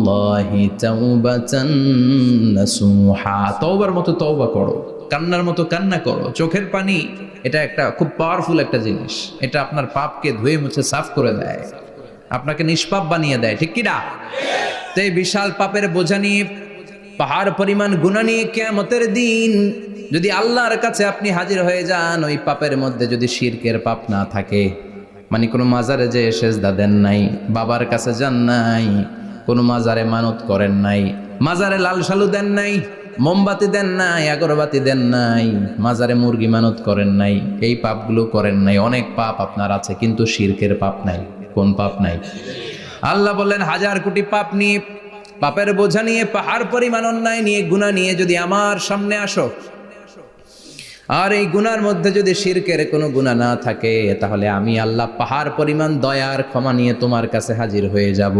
ইলাল্লাহি তাওবাতান নাসুহা। তওবার মতো তওবা করো, কান্নার মতো কান্না করো। চোখের পানি এটা একটা খুব পাওয়ারফুল একটা জিনিস। এটা আপনার পাপকে ধুয়ে মুছে সাফ করে দেয়, আপনাকে নিষ্পাপ বানিয়ে দেয়, ঠিক কি না? তো এই বিশাল পাপের বোঝা নিয়ে, পাহাড় পরিমাণ গুনাহ নিয়ে কিয়ামতের দিন যদি আল্লাহর কাছে আপনি হাজির হয়ে যান, ওই পাপের মধ্যে যদি শিরকের পাপ না থাকে, মানে কোনো মাজারে যে সেজদা দেন নাই, বাবার কাছে যান নাই, কোনো মাজারে মানত করেন নাই, মাজারে লাল সালু দেন নাই, মোমবাতি দেন নাই, আগরবাতি দেন নাই, মাজারে মুরগি মানত করেন নাই, এই পাপগুলো করেন নাই। অনেক পাপ আপনার আছে, কিন্তু শিরকের পাপ নাই। কোন পাপ নাই? আল্লাহ বললেন, 1000 কোটি পাপ নিয়ে, পাপের বোঝা নিয়ে, পাহাড় পরিমাণ অন্যায় নিয়ে, গুনাহ নিয়ে যদি আমার সামনে আসো, আর এই গুনার মধ্যে যদি শিরকের কোনো গুনাহ না থাকে, তাহলে আমি আল্লাহ পাহাড় পরিমাণ দয়ার ক্ষমা নিয়ে তোমার কাছে হাজির হয়ে যাব।